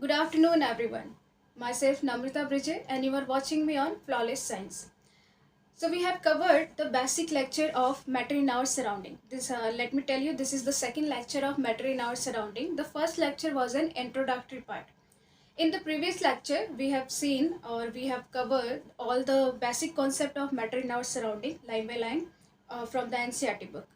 Good afternoon, everyone. Myself Namrita Bridge, and you are watching me on Flawless Science. So we have covered the basic lecture of matter in our surrounding. Let me tell you, this is the second lecture of matter in our surrounding. The first lecture was an introductory part. In the previous lecture, we have seen or we have covered all the basic concept of matter in our surrounding line by line from the NCERT book.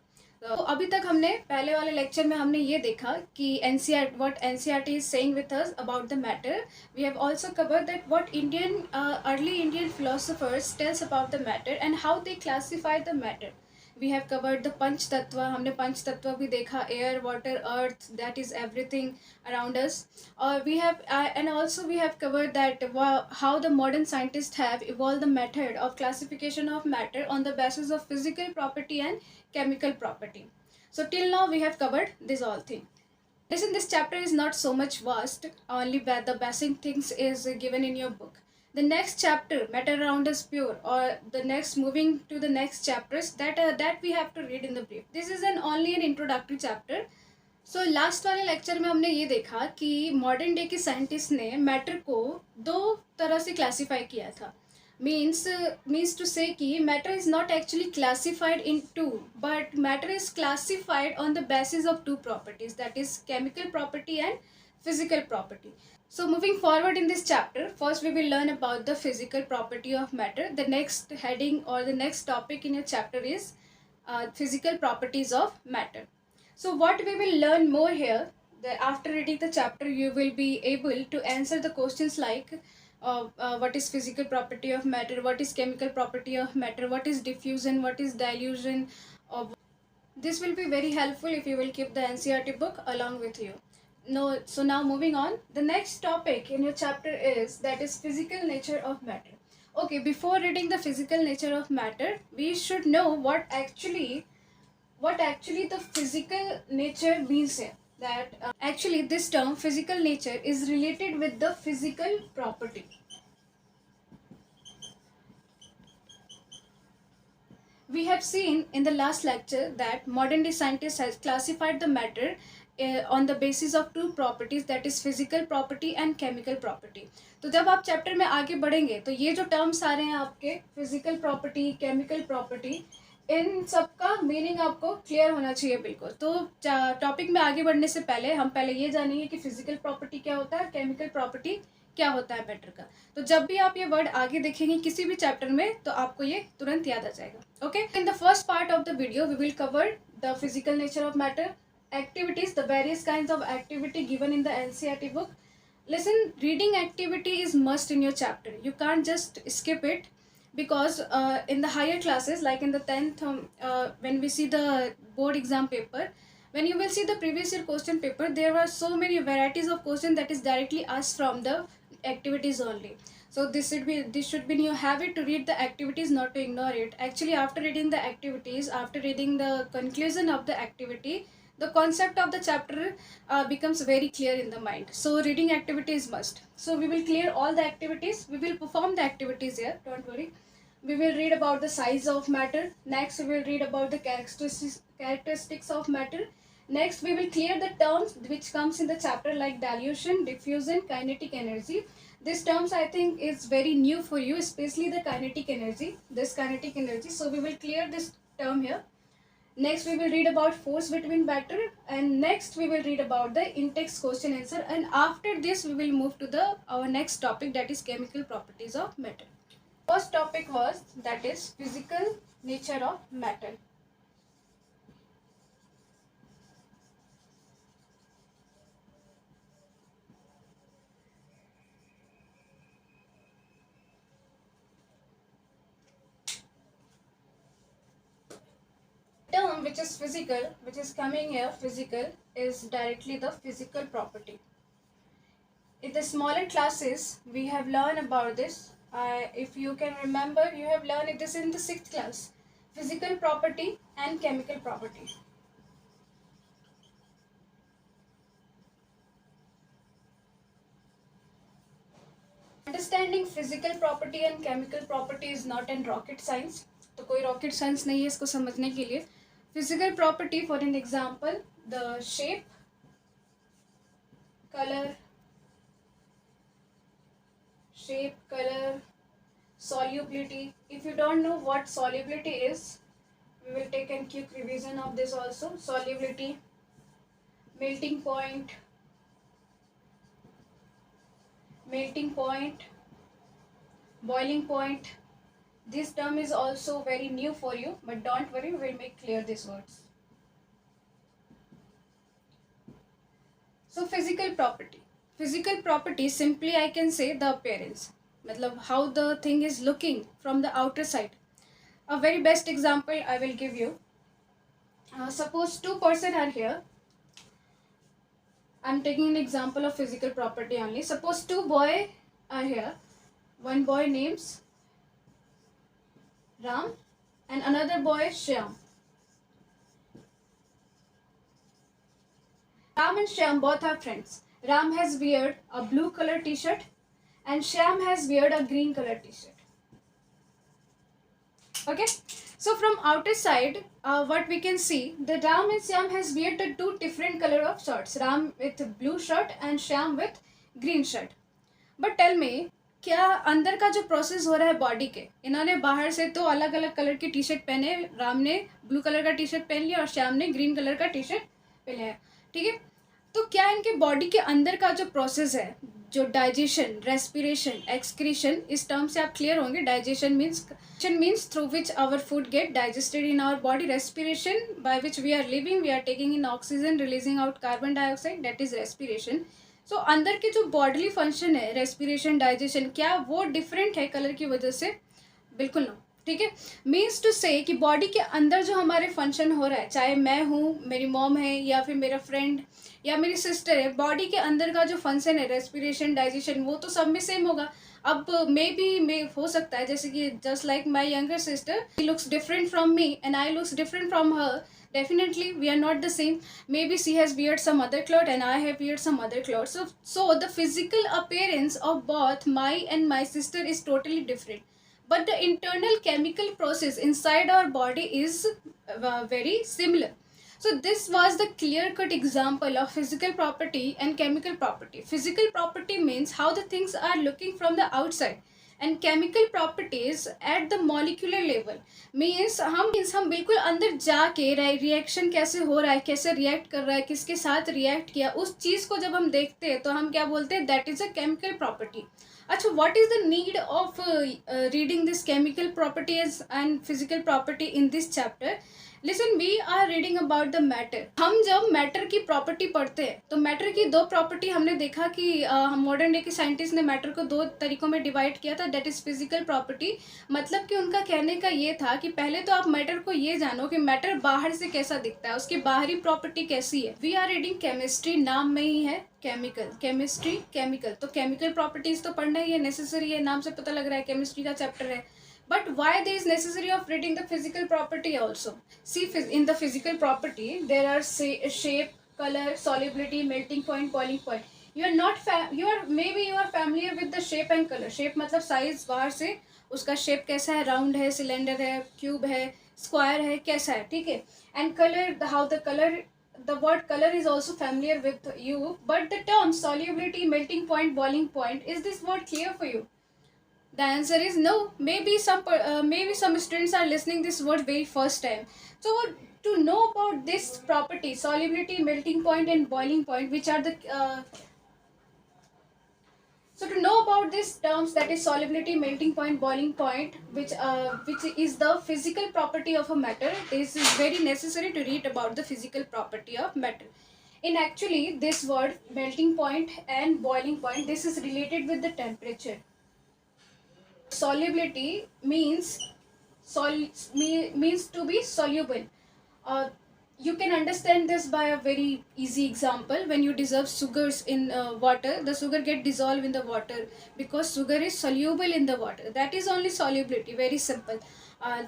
तो अभी तक हमने पहले वाले lecture में हमने ये देखा कि NCR what NCERT is saying with us about the matter. We have also covered that what Indian early Indian philosophers tells about the matter and how they classify the matter. We have covered the panch tattva. हमने पंच तत्व भी देखा, air water earth, that is everything around us. और we have and also we have covered that how the modern scientist have evolve the method of classification of matter on the basis of physical property and chemical property. So till now we have covered this all thing. Listen, this chapter is not so much vast, only the basic things is given in your book. The next chapter, matter around us pure, or the next moving to the next chapters, that we have to read in the brief. This is only an introductory chapter. So last वाले lecture में हमने ये देखा कि modern day के scientist ने matter को दो तरह से क्लासीफाई किया था. means to say कि matter is not actually classified in two, but matter is classified on the basis of two properties, that is chemical property and physical property. So moving forward in this chapter, first we will learn about the physical property of matter. The next heading or the next topic in your chapter is physical properties of matter. So what we will learn more here, that after reading the chapter you will be able to answer the questions like what is physical property of matter, what is chemical property of matter, what is diffusion, what is dilution. This will be very helpful if you will keep the NCERT book along with you. No, so now moving on, the next topic in your chapter is that is physical nature of matter. Okay, before reading the physical nature of matter, we should know what actually the physical nature means here. That actually this term physical nature is related with the physical property. We have seen in the last lecture that modern day scientists has classified the matter on the basis of two properties, that is physical property and chemical property. तो जब आप chapter में आगे बढ़ेंगे तो ये जो terms आ रहे हैं आपके फिजिकल प्रॉपर्टी, केमिकल प्रॉपर्टी, इन सब का मीनिंग आपको क्लियर होना चाहिए बिल्कुल. तो टॉपिक में आगे बढ़ने से पहले हम पहले ये जानेंगे कि फिजिकल प्रॉपर्टी क्या होता है, केमिकल प्रॉपर्टी क्या होता है मैटर का. तो जब भी आप ये वर्ड आगे देखेंगे किसी भी चैप्टर में तो आपको ये तुरंत याद आ जाएगा. Okay, in the first part of the video we will cover the physical nature of matter, activities, the various kinds of activity given in the NCERT book. Listen, reading activity is must in your chapter. You can't just skip it, because in the higher classes like in the 10th when we see the board exam paper, when you will see the previous year question paper, there were so many varieties of questions that is directly asked from the activities only. So this should be in your habit to read the activities, not to ignore it. Actually, after reading the activities, after reading the conclusion of the activity, the concept of the chapter becomes very clear in the mind. So reading activity is must. So we will clear all the activities, we will perform the activities here, don't worry. We will read about the size of matter. Next we will read about the characteristics of matter. Next we will clear the terms which comes in the chapter like dilution, diffusion, kinetic energy. These terms I think is very new for you, especially the kinetic energy, this kinetic energy. So we will clear this term here. Next we will read about force between matter, and next we will read about the in-text question answer, and after this we will move to the our next topic, that is chemical properties of matter. First topic was that is physical nature of matter. Term which is physical, which is coming here, physical, is directly the physical property. In the smaller classes we have learned about this. If you can remember, you have learned this in the 6th class, physical property and chemical property. Understanding physical property and chemical property is not an rocket science. तो कोई rocket science नहीं है इसको समझने के लिए. Physical property, for an example, the shape, color, shape, color, solubility. If you don't know what solubility is, we will take a quick revision of this also. Solubility, melting point, boiling point. This term is also very new for you, but don't worry, we will make clear these words. So physical property. Physical property, simply I can say the appearance. मतलब how the thing is looking from the outer side. A very best example I will give you. Suppose two persons are here. I'm taking an example of physical property only. Suppose two boys are here. One boy names Ram and another boy Shyam. Ram and Shyam both are friends. Ram has weared a blue color t-shirt and Shyam has weared a green color t-shirt. Okay, so from outer side, what we can see, the Ram and Shyam has weared the two different color of shirts. Ram with blue shirt and Shyam with green shirt. But tell me, क्या अंदर का जो process हो रहा है body के, इन्होंने बाहर से तो अलग अलग कलर की टी शर्ट पहने, राम ने ब्लू कलर का टी शर्ट पहन लिया और श्याम ने ग्रीन कलर का टी शर्ट पहन लिया, ठीक है। तो क्या इनके बॉडी के अंदर का जो प्रोसेस है, जो डाइजेशन, रेस्पिरेशन, एक्सक्रीशन, इस टर्म से आप क्लियर होंगे। Digestion means through which our food get digested in our body, respiration by which we are living, we are taking in oxygen, releasing out carbon dioxide, that is respiration. So अंदर के जो bodily function है, respiration, digestion, क्या वो different है colour की वजह से? बिल्कुल नो, ठीक है। मीन्स टू से कि बॉडी के अंदर जो हमारे फंक्शन हो रहा है, चाहे मैं हूँ, मेरी मॉम है, या फिर मेरा फ्रेंड या मेरी सिस्टर है, बॉडी के अंदर का जो फंक्शन है, रेस्पिरेशन, डाइजेशन, वो तो सब में सेम होगा। अब मे हो सकता है जैसे कि just like my younger sister, she looks different from me and I looks different from her. Definitely we are not the same. Maybe she has weared some other clothes and I have weared some other clothes. So the physical appearance of both my and my sister is totally different, but the internal chemical process inside our body is very similar. So this was the clear cut example of physical property and chemical property. Physical property means how the things are looking from the outside, and chemical properties at the molecular level means हम बिल्कुल अंदर जाके reaction कैसे हो रहा है, कैसे react कर रहा है, किसके साथ रिएक्ट किया, उस चीज़ को जब हम देखते हैं तो हम क्या बोलते हैं, that is a chemical property. अच्छा, what is the need of reading this chemical properties and physical property in this chapter? Listen, we are reading about the matter. हम जब मैटर की प्रॉपर्टी पढ़ते हैं तो मैटर की दो प्रॉपर्टी हमने देखा कि हम मॉडर्न डे के साइंटिस्ट ने मैटर को दो तरीकों में डिवाइड किया था, दैट इज फिजिकल प्रॉपर्टी. मतलब कि उनका कहने का ये था कि पहले तो आप मैटर को ये जानो कि मैटर बाहर से कैसा दिखता है, उसकी बाहरी प्रॉपर्टी कैसी है. वी आर रीडिंग केमिस्ट्री, नाम में ही है केमिकल, केमिस्ट्री, केमिकल, तो केमिकल प्रॉपर्टीज तो पढ़ना ही है, नेसेसरी है, नाम से पता लग रहा है केमिस्ट्री का चैप्टर है. But why there is necessary of reading the physical property also? See, in the physical property, there are shape, color, solubility, melting point, boiling point. Maybe you are familiar with the shape and color. Shape मतलब size, बाहर से उसका shape कैसा है, round है, cylinder है, cube है, square है, कैसा है, ठीक है. And color, the word color is also familiar with you. But the term solubility, melting point, boiling point, is this word clear for you? The answer is no. Maybe some students are listening this word very first time. So to know about this property, solubility, melting point, and boiling point, which are the so to know about these terms, that is solubility, melting point, boiling point, which is the physical property of a matter, this is very necessary to read about the physical property of matter. In actually this word melting point and boiling point, this is related with the temperature. Solubility means to be soluble. You can understand this by a very easy example. When you dissolve sugars in water, the sugar get dissolved in the water because sugar is soluble in the water. That is only solubility, very simple.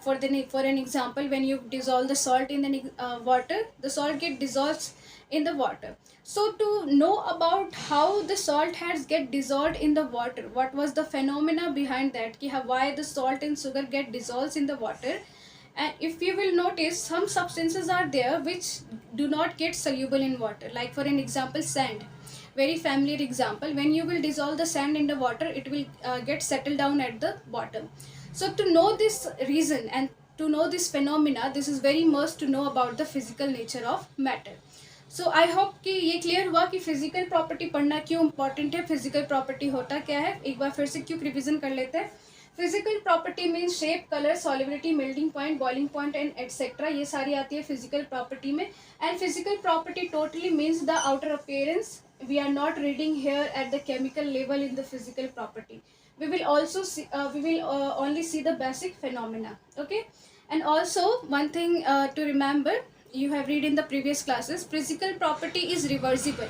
For an example, when you dissolve the salt in the water, the salt get dissolved in the water. So to know about how the salt has get dissolved in the water, what was the phenomena behind that, why the salt and sugar get dissolved in the water, And if you will notice, some substances are there which do not get soluble in water, like for an example sand. Very familiar example. When you will dissolve the sand in the water, it will get settled down at the bottom. So to know this reason and to know this phenomena, this is very must to know about the physical nature of matter. So I hope कि ये clear हुआ कि physical property पढ़ना क्यों important है, physical property होता क्या है, एक बार फिर से क्यों रिविजन कर लेते हैं. Physical property means shape, colour, solubility, melting point, boiling point and etcetera, ये सारी आती है फिजिकल प्रॉपर्टी में. And physical property totally means the outer appearance. We are not reading here at the chemical level in the physical property. We will also see, we will only see the basic phenomena. Okay. And also one thing to remember, you have read in the previous classes, physical property is reversible.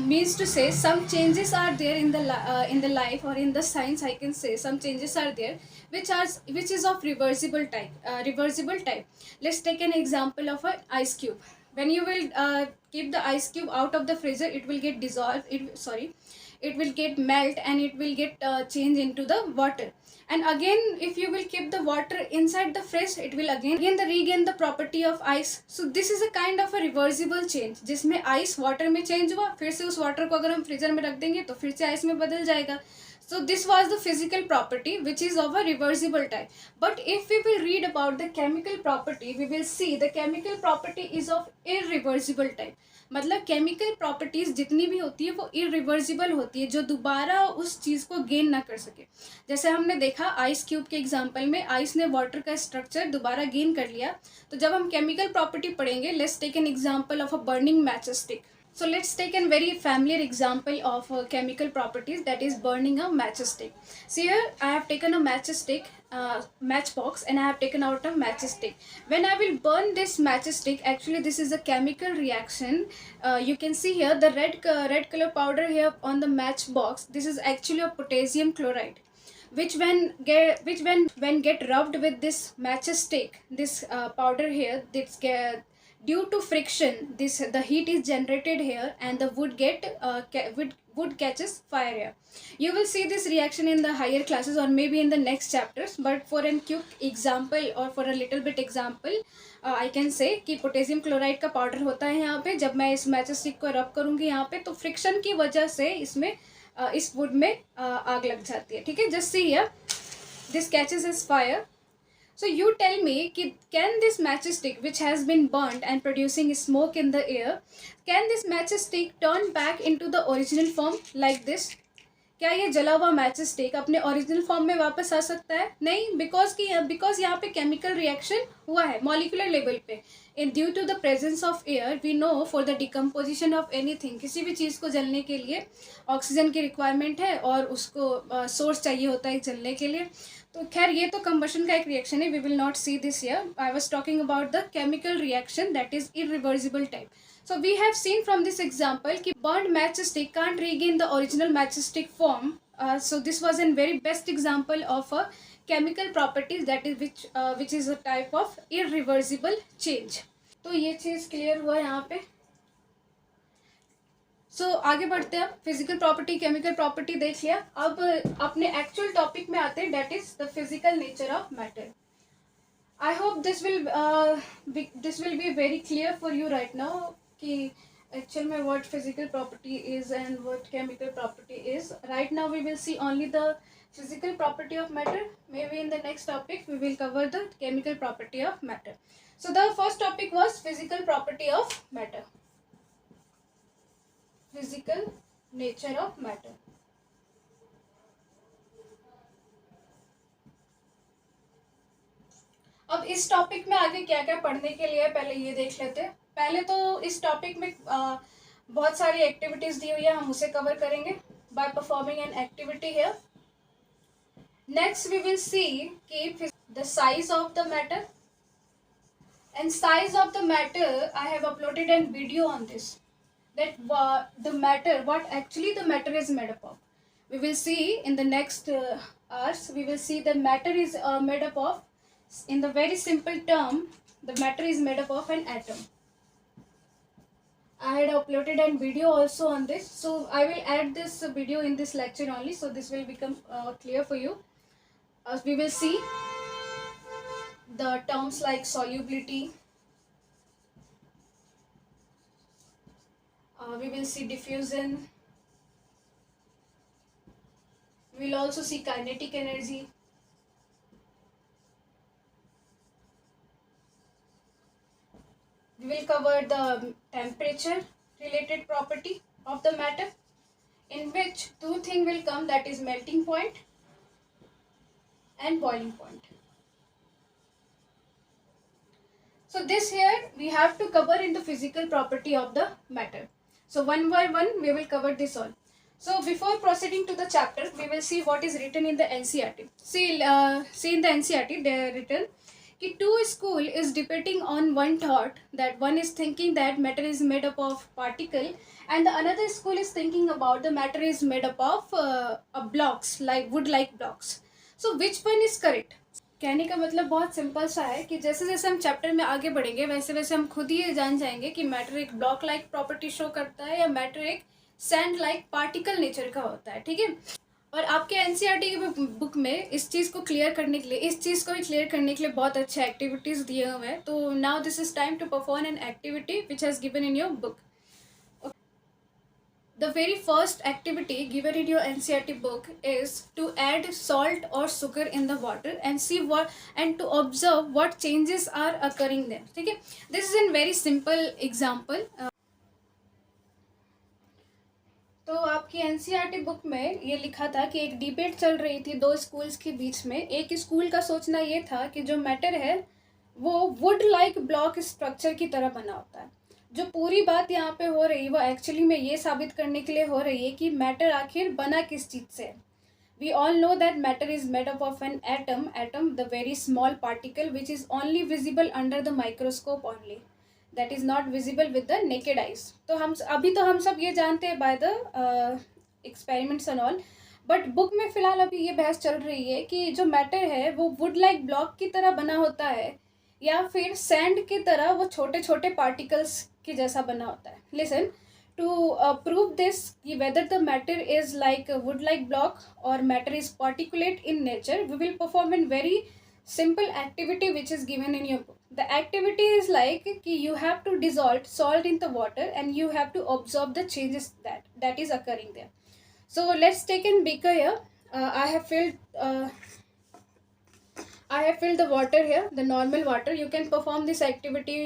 Means to say some changes are there in the life or in the science, I can say some changes are there which is of reversible type. Let's take an example of an ice cube. When you will keep the ice cube out of the freezer, it will get dissolved, it will get melt and it will get change into the water. And again if you will keep the water inside the fridge, it will again the regain the property of ice. So this is a kind of a reversible change, जिसमें ice water में change हुआ, फिर से उस water को अगर हम freezer में रख देंगे तो फिर से ice में बदल जाएगा. So this was the physical property which is of a reversible type. But if we will read about the chemical property, we will see the chemical property is of irreversible type. मतलब chemical properties जितनी भी होती है वो irreversible होती है, जो दोबारा उस चीज़ को गेन ना कर सके. जैसे हमने देखा आइस क्यूब के एग्जांपल में, आइस ने वाटर का स्ट्रक्चर दोबारा गेन कर लिया. तो जब हम केमिकल प्रॉपर्टी पढ़ेंगे, let's take an example of a burning match stick. So let's take a very familiar example of chemical properties, that is burning a matchstick. See here I have taken a matchstick, matchbox, and I have taken out a matchstick. When I will burn this matchstick, actually this is a chemical reaction. You can see here the red color powder here on the matchbox. This is actually a potassium chloride, which when get rubbed with this matchstick, this powder here, this due to friction, the heat is generated here and the wood catches fire here. You will see this reaction in the higher classes or maybe in the next chapters, but for a quick example or for a little bit example, I can say कि potassium chloride का powder होता है यहाँ पे. जब मैं इस match stick को रब करूँगी यहाँ पे, तो फ्रिक्शन की वजह से इसमें इस वुड में आग लग जाती है. ठीक है, just see here this catches is fire. So you tell me, can this matchstick which has been burnt and producing smoke in the air, can this matchstick turn back into the original form like this? क्या ये जला हुआ match stick अपने original form में वापस आ सकता है? नहीं, बिकॉज यहाँ पे केमिकल रिएक्शन हुआ है मॉलिक्यूलर लेवल पे. In due to the presence of air, we know for the decomposition of anything, किसी भी चीज़ को जलने के लिए ऑक्सीजन की रिक्वायरमेंट है और उसको सोर्स चाहिए होता है जलने के लिए. तो खैर ये तो कंबशन का एक रिएक्शन है, we will not see this here. I was talking about the chemical reaction that is irreversible type. So we have seen from this example कि burned matchstick can't regain the original matchstick form. So this was a very best example of a chemical properties that is which is a type of irreversible change. तो ये चीज़ clear हुआ यहाँ पे. सो आगे बढ़ते हैं. Physical property, chemical property देख लिया. अब अपने एक्चुअल टॉपिक में आते हैं, that is the physical nature of matter. I hope this will be very clear for you right now कि actual में what physical property is and what chemical property is. Right now we will see only the physical property of matter. Maybe in the next topic we will cover the chemical property of matter. So the first topic was physical property of matter. Physical nature of matter. अब इस topic में आगे क्या क्या पढ़ने के लिए पहले ये देख लेते हैं. पहले तो इस टॉपिक में बहुत सारी एक्टिविटीज दी हुई है, हम उसे कवर करेंगे by performing an activity here. Next we will see कि the size of the matter, and size of the matter I have uploaded an video on this, that the matter, what actually the matter is made up of. We will see in the next hours. We will see the matter is made up of, in the very simple term, the matter is made up of an atom. I had uploaded a video also on this, so I will add this video in this lecture only, so this will become clear for you. We will see the terms like solubility, we will see diffusion, we will also see kinetic energy. We will cover the temperature related property of the matter, in which two things will come, that is melting point and boiling point. So this here we have to cover in the physical property of the matter. So one by one we will cover this all. So before proceeding to the chapter, we will see what is written in the NCERT. See in the NCERT they are written कि two school is debating on one thought, that one is thinking that matter is made up of particle and the another school is thinking about the matter is made up of blocks, like wood like blocks. So which one is correct? कहने का मतलब बहुत simple सा है कि जैसे जैसे हम चैप्टर में आगे बढ़ेंगे वैसे वैसे हम खुद ही जान जाएंगे कि मैटर एक ब्लॉक लाइक प्रॉपर्टी शो करता है या मैटर एक सैंड लाइक पार्टिकल नेचर का होता है, ठीक है। और आपके एनसीईआरटी की बुक में इस चीज़ को क्लियर करने के लिए, इस चीज़ को भी क्लियर करने के लिए बहुत अच्छे एक्टिविटीज़ दिए हुए हैं। तो now this is time to perform an activity which has given in your book. The very first activity given in your NCERT book is to add salt or sugar in the water and see what and to observe what changes are occurring there. ठीक है, this is a very simple example. तो आपकी NCERT book में ये लिखा था कि एक डिबेट चल रही थी दो स्कूल्स के बीच में। एक स्कूल का सोचना ये था कि जो मैटर है वो वुड लाइक ब्लॉक स्ट्रक्चर की तरह बना होता है। जो पूरी बात यहाँ पे हो रही है वो एक्चुअली में ये साबित करने के लिए हो रही है कि मैटर आखिर बना किस चीज़ से है। We all know that matter is made up of an atom the very small particle which is only visible under the microscope only, that is not visible with the naked eyes. तो हम सब ये जानते हैं by the experiments and all, but book में फ़िलहाल अभी ये बहस चल रही है कि जो मैटर है वो वुड लाइक ब्लॉक की तरह बना होता है या फिर सैंड की तरह वो छोटे छोटे पार्टिकल्स के जैसा बना होता है। लिसन, टू प्रूव दिस कि whether the matter is like wood like block और matter is particulate in nature, we will perform in very simple activity which is given in your book. The activity is like कि you have to dissolve salt in the water and you have to observe the changes that is occurring there. So let's take a beaker here. I have filled the water here, the normal water. You can perform this activity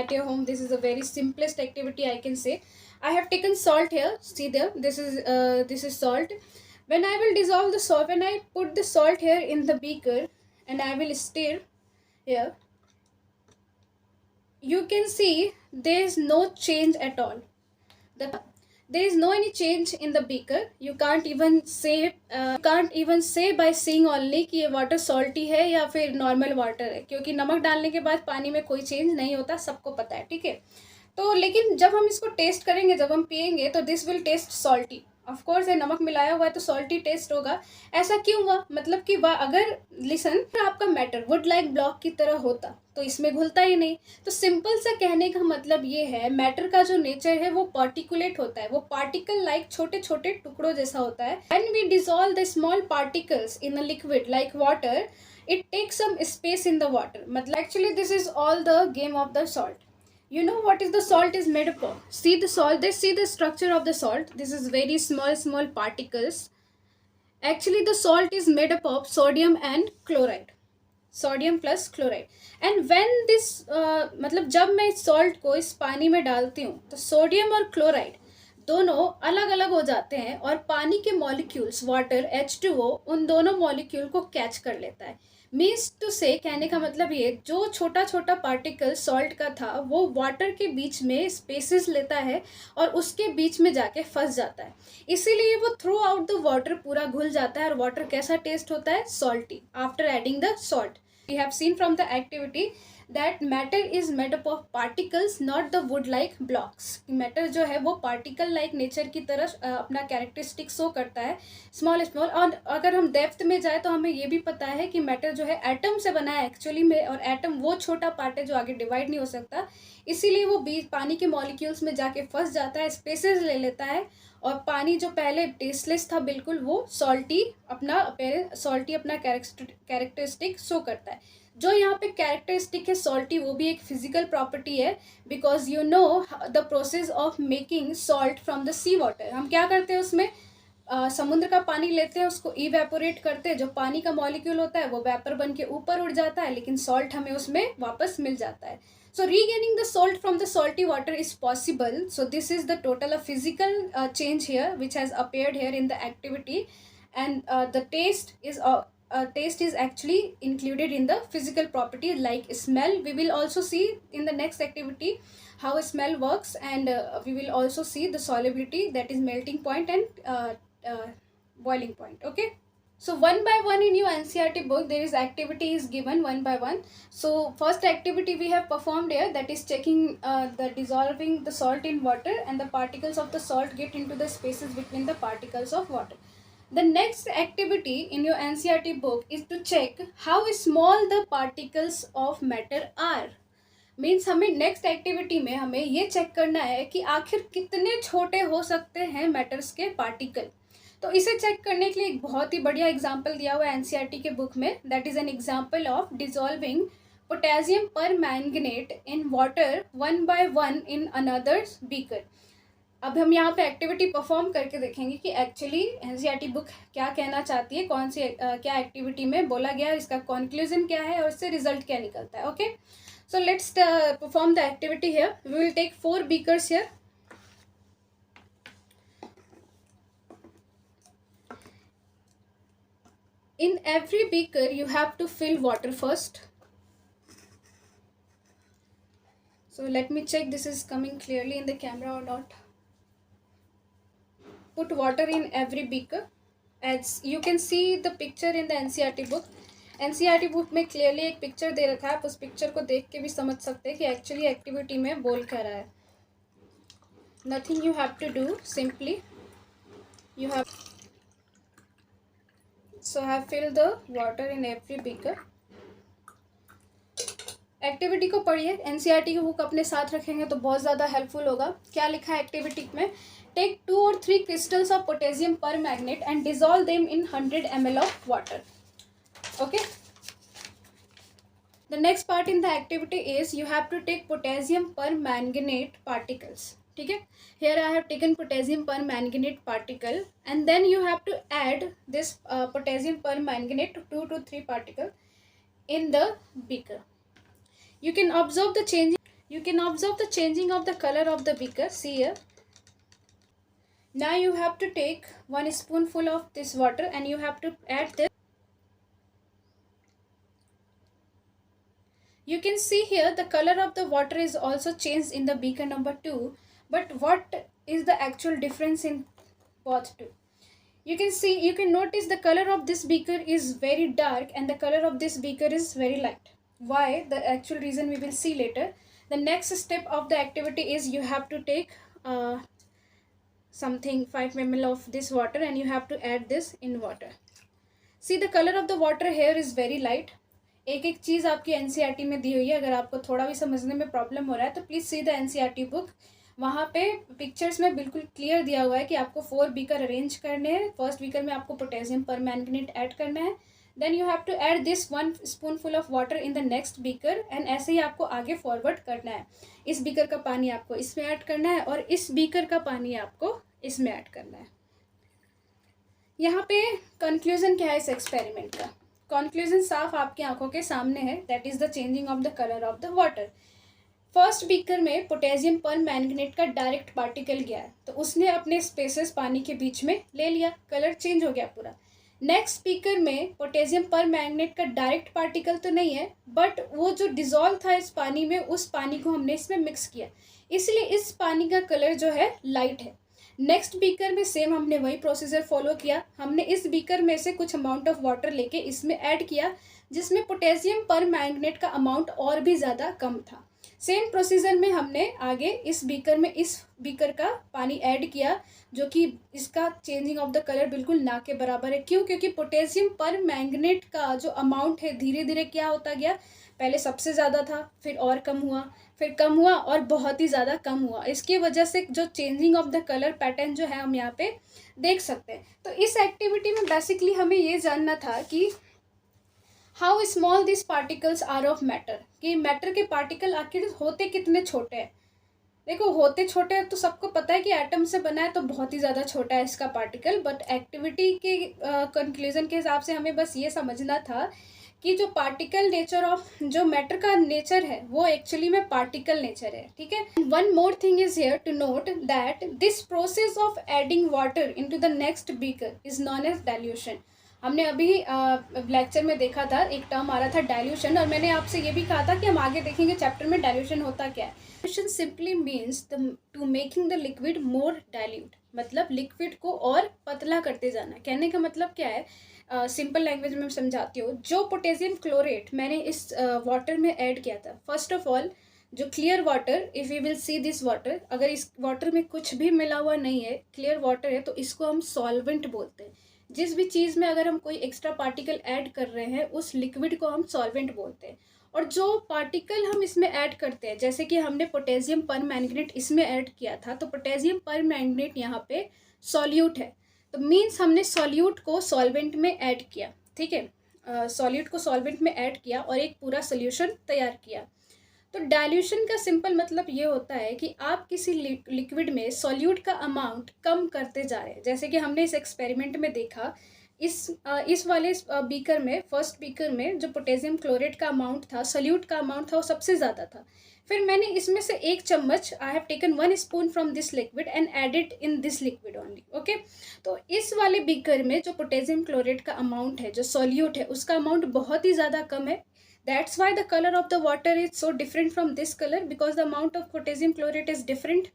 at your home. This is the very simplest activity I can say. I have taken salt here. See there, this is salt. When I will dissolve the salt, when I put the salt here in the beaker and I will stir here, you can see there is no change at all. There is no any change in the beaker. You can't even say by seeing only कि ये water salty है या फिर normal water है, क्योंकि नमक डालने के बाद पानी में कोई चेंज नहीं होता, सबको पता है, ठीक है। तो लेकिन जब हम इसको टेस्ट करेंगे, जब हम पियेंगे तो this will taste salty. Of course ये नमक मिलाया हुआ है तो सॉल्टी टेस्ट होगा। ऐसा क्यों हुआ? मतलब कि अगर लिसन आपका मैटर वुड लाइक ब्लॉक की तरह होता तो इसमें घुलता ही नहीं। तो सिंपल सा कहने का मतलब ये है, मैटर का जो नेचर है वो पार्टिकुलेट होता है, वो पार्टिकल लाइक छोटे छोटे टुकड़ों जैसा होता है। When we dissolve the small particles in a liquid like water, it takes some space in the water. मतलब actually this is all the game of the salt. You know what is the salt is made up of? See the salt, see the structure of the salt. This is very small particles. Actually the salt is made up of sodium and chloride, sodium plus chloride. And when this मतलब जब मैं इस salt को इस पानी में डालती हूँ तो सोडियम और क्लोराइड दोनों अलग अलग हो जाते हैं और पानी के मॉलिक्यूल्स वाटर H2O उन दोनों मॉलिक्यूल को कैच कर लेता है। मीन्स टू से कहने का मतलब ये, जो छोटा छोटा पार्टिकल सॉल्ट का था वो वाटर के बीच में स्पेसेस लेता है और उसके बीच में जाके फंस जाता है, इसीलिए वो थ्रू आउट द वाटर पूरा घुल जाता है और वाटर कैसा टेस्ट होता है? Salty, after adding the salt. We have seen from the activity that matter is made up of particles not the wood like blocks. Matter जो है वो पार्टिकल लाइक नेचर की तरह अपना कैरेक्टरिस्टिक शो करता है, स्मॉल। और अगर हम डेप्थ में जाए तो हमें ये भी पता है कि मैटर जो है एटम से बना है एक्चुअली में, और एटम वो छोटा पार्ट है जो आगे डिवाइड नहीं हो सकता, इसीलिए वो बीच पानी के मॉलिक्यूल्स में जाके फंस जाता है, स्पेसेस ले लेता है और पानी जो पहले टेस्टलेस था बिल्कुल, वो सॉल्टी अपना कैरेक्टरिस्टिक शो करता है। जो यहाँ पे कैरेक्टरिस्टिक है सॉल्टी, वो भी एक फिजिकल प्रॉपर्टी है, because you know the process of making salt from the sea water. हम क्या करते हैं उसमें, समुद्र का पानी लेते हैं, उसको इवेपोरेट करते हैं, जो पानी का मॉलिक्यूल होता है वो वेपर बन के ऊपर उड़ जाता है, लेकिन सॉल्ट हमें उसमें वापस मिल जाता है। So regaining the salt from the salty water is possible. So this is the total of physical change here which has appeared here in the activity, and the taste is actually included in the physical property like smell. We will also see in the next activity how smell works, and we will also see the solubility, that is melting point and uh, boiling point. Okay. So one by one in your NCERT book there is activity is given one by one. So first activity we have performed here, that is checking the dissolving the salt in water, and the particles of the salt get into the spaces between the particles of water. The next activity in your NCERT book is to check how small the particles of matter are. Means हमें next activity में हमें ये check करना है कि आखिर कितने छोटे हो सकते हैं मैटर्स के पार्टिकल। तो इसे चेक करने के लिए एक बहुत ही बढ़िया एग्जाम्पल दिया हुआ है एनसीईआरटी के बुक में, that is an example of dissolving potassium permanganate in water one by one in another beaker. अब हम यहाँ पे एक्टिविटी परफॉर्म करके देखेंगे कि एक्चुअली एनसीईआरटी बुक क्या कहना चाहती है, कौन सी क्या एक्टिविटी में बोला गया है, इसका कंक्लूजन क्या है और इससे रिजल्ट क्या निकलता है। Okay, so let's perform the activity here. We will take 4 beakers here. In every beaker you have to fill water first. So let me check this is coming clearly in the camera or not. Put water in every beaker. As you can see the picture in the NCERT book. NCERT book में clearly एक picture दे रखा है, आप उस picture को देख के भी समझ सकते हैं कि एक्चुअली एक्टिविटी में बोल क्या रहा है। Nothing you have to do, simply you have so have fill the water in every beaker. Activity को पढ़िए, एनसीईआरटी की बुक अपने साथ रखेंगे तो बहुत ज़्यादा हेल्पफुल होगा। क्या लिखा है एक्टिविटी में, take 2 or 3 crystals of potassium permanganate and dissolve them in 100 ml of water. Okay, the next part in the activity is you have to take potassium permanganate particles. ठीक है, here I have taken potassium permanganate particle and then you have to add this potassium permanganate 2 to 3 particle in the beaker. You can observe the changing of the color of the beaker. See here, now you have to take 1 spoonful of this water and you have to add this. You can see here the color of the water is also changed in the beaker number 2, but what is the actual difference in both two? You can notice the color of this beaker is very dark and the color of this beaker is very light. Why? The actual reason we will see later. The next step of the activity is you have to take something 5 ml of this water and you have to add this in water. See, the color of the water here is very light. एक एक चीज़ आपकी NCERT में दी हुई है, अगर आपको थोड़ा भी समझने में प्रॉब्लम हो रहा है तो please see the NCERT book. वहाँ पे पिक्चर्स में बिल्कुल क्लियर दिया हुआ है कि आपको 4 बीकर अरेंज करने हैं। फर्स्ट बीकर में आपको पोटेशियम परमैंगनेट ऐड करना है, then you have to add this 1 spoonful of water in the next beaker, and ऐसे ही आपको आगे फॉरवर्ड करना है। इस बीकर का पानी आपको इसमें ऐड करना है और इस बीकर का पानी आपको इसमें ऐड करना है। यहाँ पे कंक्लूजन क्या है इस एक्सपेरिमेंट का? कंक्लूजन साफ आपकी आंखों के सामने है, that is the changing of the colour of the water. First beaker में पोटेशियम परमैंगनेट का डायरेक्ट पार्टिकल गया है तो उसने अपने स्पेसेस पानी के बीच में ले लिया, कलर चेंज हो गया पूरा। नेक्स्ट बीकर में पोटेशियम परमैंगनेट का डायरेक्ट पार्टिकल तो नहीं है, बट वो जो डिजॉल्व था इस पानी में, उस पानी को हमने इसमें मिक्स किया, इसलिए इस पानी का कलर जो है लाइट है। नेक्स्ट बीकर में सेम हमने वही प्रोसीजर फॉलो किया, हमने इस बीकर में से कुछ अमाउंट ऑफ वाटर लेके इसमें ऐड किया जिसमें पोटेशियम परमैंगनेट का अमाउंट और भी ज़्यादा कम था। सेम प्रोसीजर में हमने आगे इस बीकर का पानी ऐड किया जो कि इसका चेंजिंग ऑफ द कलर बिल्कुल ना के बराबर है। क्यों? क्योंकि पोटेशियम परमैंगनेट का जो अमाउंट है धीरे धीरे क्या होता गया, पहले सबसे ज़्यादा था, फिर और कम हुआ, फिर कम हुआ और बहुत ही ज़्यादा कम हुआ। इसकी वजह से जो changing of the colour pattern जो है हम यहाँ पे देख सकते हैं। तो इस एक्टिविटी में बेसिकली हमें ये जानना था कि how small this particles are of matter, कि मैटर के पार्टिकल आखिर होते कितने छोटे हैं। देखो होते छोटे हैं तो सबको पता है कि एटम से बना है तो बहुत ही ज़्यादा छोटा है इसका पार्टिकल, बट एक्टिविटी के कंक्लूजन के हिसाब से हमें बस ये समझना था कि जो पार्टिकल नेचर ऑफ जो मैटर का नेचर है वो एक्चुअली में पार्टिकल नेचर है, ठीक है। One more thing is here to note that this process of adding water into the next beaker is known as dilution. हमने अभी लेक्चर में देखा था, एक टर्म आ रहा था डाइल्यूशन, और मैंने आपसे ये भी कहा था कि हम आगे देखेंगे चैप्टर में डाइल्यूशन होता क्या है। Dilution simply means to making the liquid more dilute, मतलब लिक्विड को और पतला करते जाना। कहने का मतलब क्या है, सिंपल लैंग्वेज में समझाती हूँ। जो पोटेशियम क्लोरेट मैंने इस वाटर में ऐड किया था, फर्स्ट ऑफ ऑल जो clear water, if you will see this water, अगर इस वाटर में कुछ भी मिला हुआ नहीं है, क्लियर वाटर है, तो इसको हम सॉल्वेंट बोलते हैं। जिस भी चीज़ में अगर हम कोई एक्स्ट्रा पार्टिकल ऐड कर रहे हैं उस लिक्विड को हम सॉल्वेंट बोलते हैं। और जो पार्टिकल हम इसमें ऐड करते हैं, जैसे कि हमने पोटेशियम पर मैंगनेट इसमें ऐड किया था, तो पोटेशियम पर मैंगनेट यहाँ पे सॉल्यूट है, तो मीन्स हमने सॉल्यूट को सॉल्वेंट में ऐड किया, ठीक है। सॉल्यूट को सॉल्वेंट में ऐड किया और एक पूरा सोल्यूशन तैयार किया। तो डाइल्यूशन का सिंपल मतलब ये होता है कि आप किसी लिक्विड में सॉल्यूट का अमाउंट कम करते जा रहे हैं। जैसे कि हमने इस एक्सपेरिमेंट में देखा, इस वाले बीकर में, फर्स्ट बीकर में जो पोटेशियम क्लोरेट का अमाउंट था, सॉल्यूट का अमाउंट था, वो सबसे ज़्यादा था। फिर मैंने इसमें से 1 चम्मच, I have taken 1 spoon from this liquid and added in this liquid only, okay. तो इस वाले बीकर में जो पोटेशियम क्लोरेट का अमाउंट है, जो सॉल्यूट है, उसका अमाउंट बहुत ही ज़्यादा कम है। That's why the color of the water is so different from this color, because the amount of potassium chlorate is different.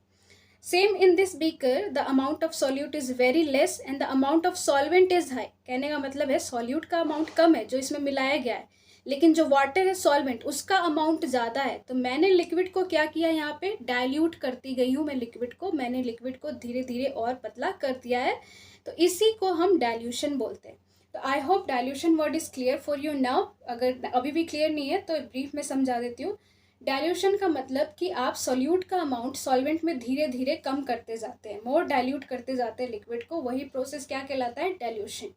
Same in this beaker, the amount of solute is very less and the amount of solvent is high. कहने का मतलब है solute का amount कम है जो इसमें मिलाया गया है, लेकिन जो water है solvent उसका amount ज़्यादा है। तो मैंने liquid को क्या किया, यहाँ पे dilute करती गई हूँ मैं liquid को, मैंने liquid को धीरे धीरे और पतला कर दिया है, तो इसी को हम dilution बोलते हैं। तो I hope dilution word is clear for you now. अगर अभी भी क्लियर नहीं है तो ब्रीफ में समझा देती हूँ। डाइल्यूशन का मतलब कि आप सॉल्यूट का अमाउंट सॉल्वेंट में धीरे धीरे कम करते जाते हैं, मोर डाइल्यूट करते जाते हैं लिक्विड को, वही प्रोसेस क्या कहलाता है, डाइल्यूशन।